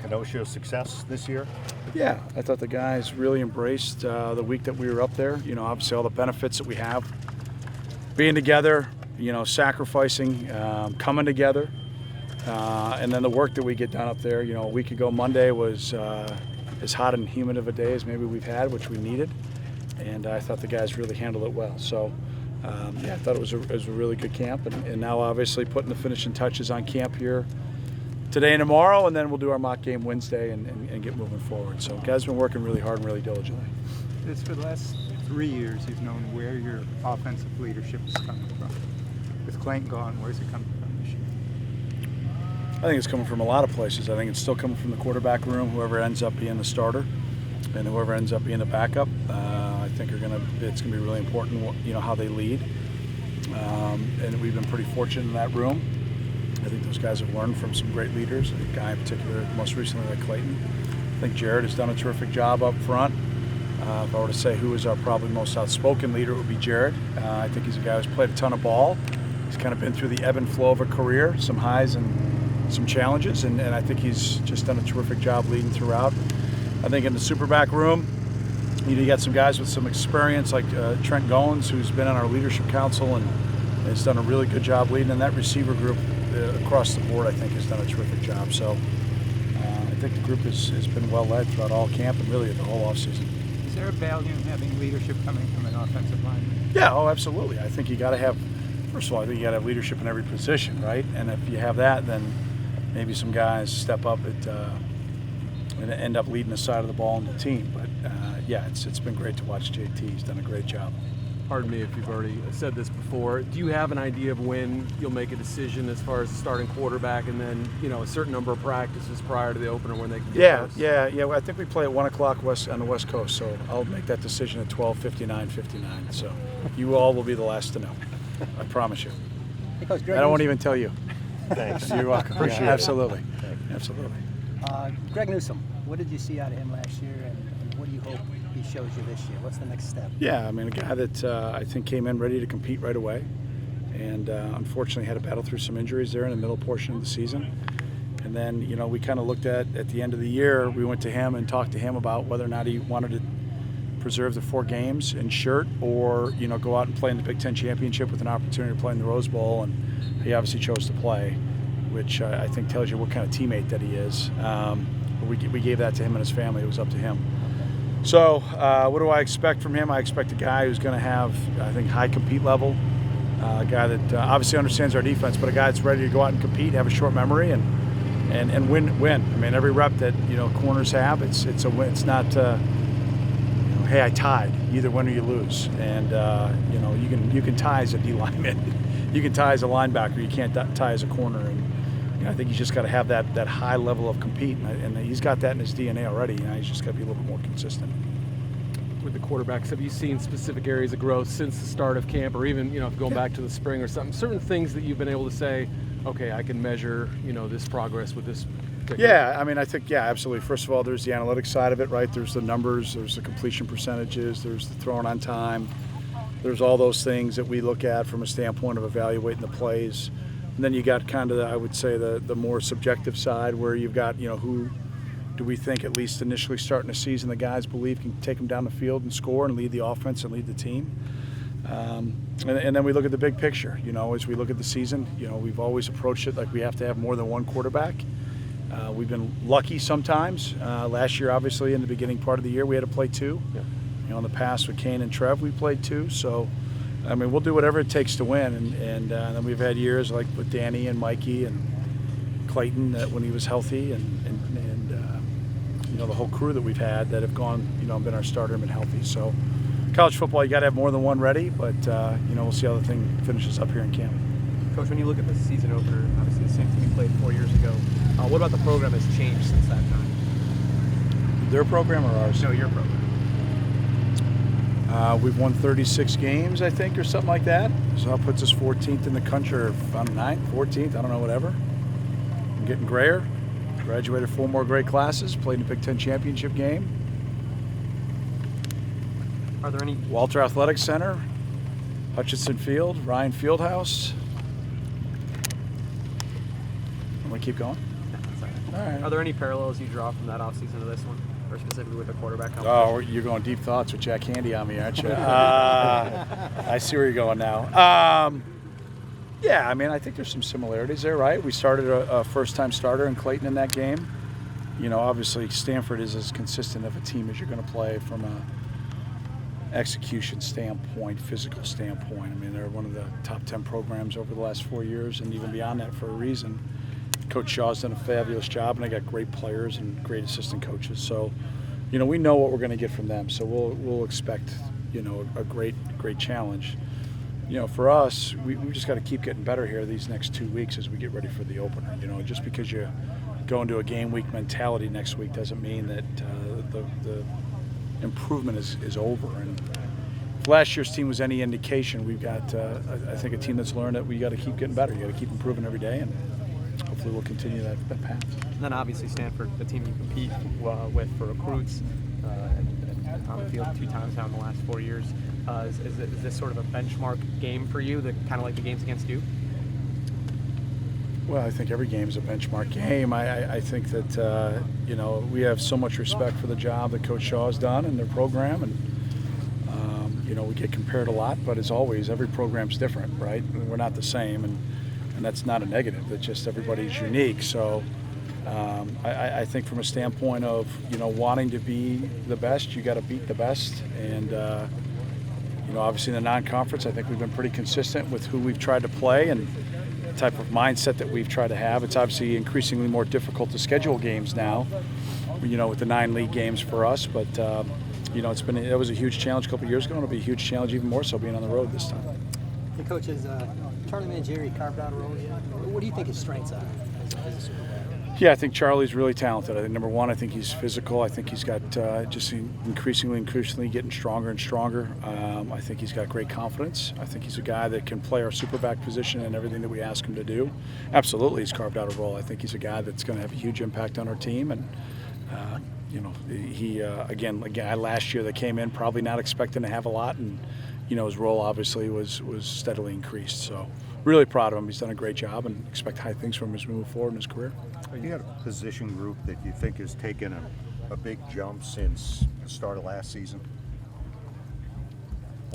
Kenosha's success this year? Yeah, I thought the guys really embraced the week that we were up there. You know, obviously all the benefits that we have, being together, you know, sacrificing, coming together, and then the work that we get done up there. You know, a week ago Monday was as hot and humid of a day as maybe we've had, which we needed, and I thought the guys really handled it well. So, yeah, I thought it was a really good camp, and now obviously putting the finishing touches on camp here today and tomorrow, and then we'll do our mock game Wednesday and get moving forward. So guys have been working really hard and really diligently. This for the last 3 years, you've known where your offensive leadership is coming from. With Clayton gone, where's it coming from this year? I think it's coming from a lot of places. I think it's still coming from the quarterback room, whoever ends up being the starter, and whoever ends up being the backup. I think it's gonna be really important, you know, how they lead. And we've been pretty fortunate in that room. I think those guys have learned from some great leaders. A guy in particular, most recently like Clayton. I think Jared has done a terrific job up front. If I were to say who is our probably most outspoken leader, it would be Jared. I think he's a guy who's played a ton of ball. He's kind of been through the ebb and flow of a career, some highs and some challenges, and I think he's just done a terrific job leading throughout. I think in the superback room, you got some guys with some experience like Trent Goins, who's been on our leadership council and has done a really good job leading. And that receiver group across the board, I think, has done a terrific job. So I think the group has been well led throughout all camp and really the whole offseason. Is there a value in having leadership coming from an offensive line? Yeah, oh, absolutely. I think you got to have, first of all, I think you got to have leadership in every position, right? And if you have that, then maybe some guys step up and end up leading the side of the ball in the team. But yeah, it's been great to watch JT. He's done a great job. Pardon me if you've already said this before. Do you have an idea of when you'll make a decision as far as the starting quarterback, and then, you know, a certain number of practices prior to the opener when they can get close? Yeah. Well, I think we play at 1 o'clock on the West Coast, so I'll make that decision at 12:59. So you all will be the last to know. I promise you. I won't even tell you. Thanks. You're welcome. Appreciate it. Absolutely. Absolutely. Greg Newsome, what did you see out of him last year, and what do you hope he shows you this year? What's the next step? Yeah, I mean, a guy that I think came in ready to compete right away, and unfortunately had to battle through some injuries there in the middle portion of the season. And then, you know, we kind of looked at the end of the year, we went to him and talked to him about whether or not he wanted to preserve the 4 games in shirt or, you know, go out and play in the Big Ten Championship with an opportunity to play in the Rose Bowl. And he obviously chose to play, which I think tells you what kind of teammate that he is. We gave that to him and his family. It was up to him. So what do I expect from him? I expect a guy who's going to have, I think, high compete level, a guy that obviously understands our defense, but a guy that's ready to go out and compete, have a short memory, and win. I mean, every rep that, you know, corners have, it's a win. It's not, you know, hey, I tied. You either win or you lose. And you know, you can tie as a D lineman, you can tie as a linebacker. You can't tie as a corner. And you know, I think he's just got to have that high level of compete, and he's got that in his DNA already. You know, he's just got to be a little bit more consistent. With the quarterbacks, have you seen specific areas of growth since the start of camp, or even, you know, going back to the spring or something? Certain things that you've been able to say, okay, I can measure, you know, this progress with this particular. Yeah, I mean, I think, yeah, absolutely. First of all, there's the analytics side of it, right? There's the numbers, there's the completion percentages, there's the throwing on time. There's all those things that we look at from a standpoint of evaluating the plays. And then you got kind of, I would say, the more subjective side where you've got, you know, who do we think, at least initially starting the season, the guys believe can take them down the field and score and lead the offense and lead the team. And then we look at the big picture. You know, as we look at the season, you know, we've always approached it like we have to have more than one quarterback. We've been lucky sometimes. Last year, obviously, in the beginning part of the year, we had to play 2. Yeah. You know, in the past with Kane and Trev, we played 2. So, I mean, we'll do whatever it takes to win. And then we've had years like with Danny and Mikey and Clayton when he was healthy, and you know, the whole crew that we've had that have gone, you know, been our starter and been healthy. So, college football, you got to have more than one ready. But you know, we'll see how the thing finishes up here in camp. Coach, when you look at the season opener, obviously the same team you played 4 years ago. What about the program has changed since that time? Their program or ours? No, your program. We've won 36 games, I think, or something like that. So that puts us 14th in the country, or 9th, 14th, I don't know, whatever. I'm getting grayer. Graduated 4 more great classes, played in the Big Ten Championship game. Are there any? Walter Athletic Center, Hutchinson Field, Ryan Fieldhouse. Want to keep going? right. Are there any parallels you draw from that offseason to this one, or specifically with the quarterback competition? Oh, you're going deep thoughts with Jack Handy on me, aren't you? I see where you're going now. Yeah, I mean, I think there's some similarities there, right? We started a first-time starter in Clayton in that game. You know, obviously Stanford is as consistent of a team as you're going to play from a execution standpoint, physical standpoint. I mean, they're one of the top 10 programs over the last 4 years, and even beyond that for a reason. Coach Shaw's done a fabulous job, and they got great players and great assistant coaches. So, you know, we know what we're going to get from them. So we'll expect, you know, a great challenge. You know, for us, we just got to keep getting better here these next 2 weeks as we get ready for the opener. You know, just because you go into a game week mentality next week doesn't mean that the improvement is over. And if last year's team was any indication, we've got, I think, a team that's learned that we got to keep getting better. You got to keep improving every day, and hopefully we'll continue that path. And then obviously Stanford, the team you compete with for recruits, and on the field 2 times now in the last 4 years. Is this sort of a benchmark game for you, kind of like the games against Duke? Well, I think every game is a benchmark game. I think that, you know, we have so much respect for the job that Coach Shaw has done and their program. And, you know, we get compared a lot, but as always, every program's different, right? We're not the same, and that's not a negative. It's just everybody's unique. So I think from a standpoint of, you know, wanting to be the best, you got to beat the best. And, you know, obviously in the non-conference, I think we've been pretty consistent with who we've tried to play and the type of mindset that we've tried to have. It's obviously increasingly more difficult to schedule games now, you know, with the 9 league games for us. But, you know, it was a huge challenge a couple of years ago, and it'll be a huge challenge even more so being on the road this time. And Coach, has Charlie Mangieri carved out a role yet? What do you think his strengths are as a super back? Yeah, I think Charlie's really talented. I think number one, I think he's physical. I think he's got just increasingly getting stronger and stronger. I think he's got great confidence. I think he's a guy that can play our superback position and everything that we ask him to do. Absolutely, he's carved out a role. I think he's a guy that's going to have a huge impact on our team. And you know, he again, a guy last year that came in probably not expecting to have a lot, and you know, his role obviously was steadily increased. So really proud of him. He's done a great job, and expect high things from him as we move forward in his career. You got a position group that you think has taken a big jump since the start of last season?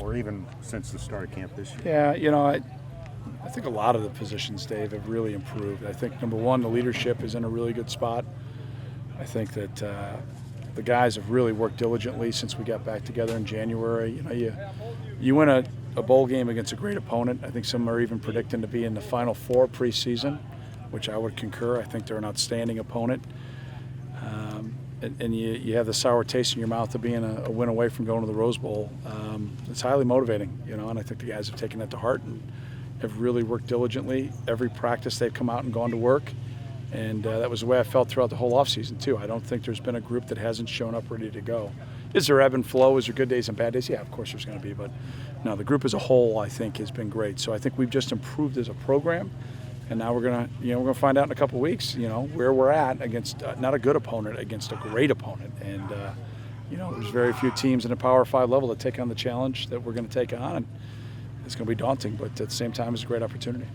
Or even since the start of camp this year? Yeah, you know, I think a lot of the positions, Dave, have really improved. I think, number one, the leadership is in a really good spot. I think that the guys have really worked diligently since we got back together in January. You know, you win a bowl game against a great opponent. I think some are even predicting to be in the Final Four preseason, which I would concur. I think they're an outstanding opponent. And you have the sour taste in your mouth of being a win away from going to the Rose Bowl. It's highly motivating, you know, and I think the guys have taken that to heart and have really worked diligently. Every practice they've come out and gone to work. And that was the way I felt throughout the whole offseason, too. I don't think there's been a group that hasn't shown up ready to go. Is there ebb and flow? Is there good days and bad days? Yeah, of course there's going to be. But no, the group as a whole, I think, has been great. So I think we've just improved as a program. And now we're gonna find out in a couple of weeks, you know, where we're at against not a good opponent, against a great opponent. And you know, there's very few teams in the Power 5 level that take on the challenge that we're going to take on. And it's going to be daunting, but at the same time, it's a great opportunity.